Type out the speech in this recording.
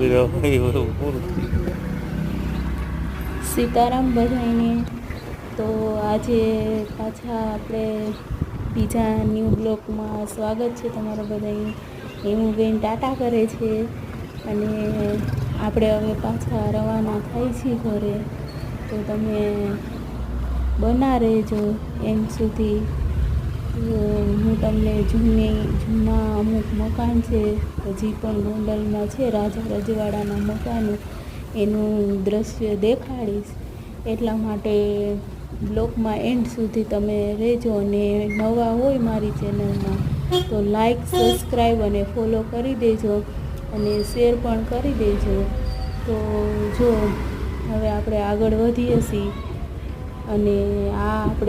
કર્યો હોય એવું પૂરું થયું. સીતારામ બધાઈને. તો આજે પાછા આપણે બીજા ન્યૂ બ્લોગમાં સ્વાગત છે તમારા બધાનું. એવું બેન ટાટા કરે છે અને આપણે હવે પાછા રવાના થાય છીએ ઘરે. તો તમે બના રહેજો એન્ડ સુધી. હું તમને જૂના અમુક મકાન છે હજી પણ ગોંડલમાં છે રાજા રજવાડાના મકાનો, એનું દ્રશ્ય દેખાડીશ. એટલા માટે બ્લોગમાં એન્ડ સુધી તમે રહેજો. અને નવા હોય મારી ચેનલમાં તો લાઈક, સબસ્ક્રાઈબ અને ફોલો કરી દેજો અને શેર પણ કરી દેજો. તો જો હવે આપણે આગળ વધીએ છીએ અને આ આપણે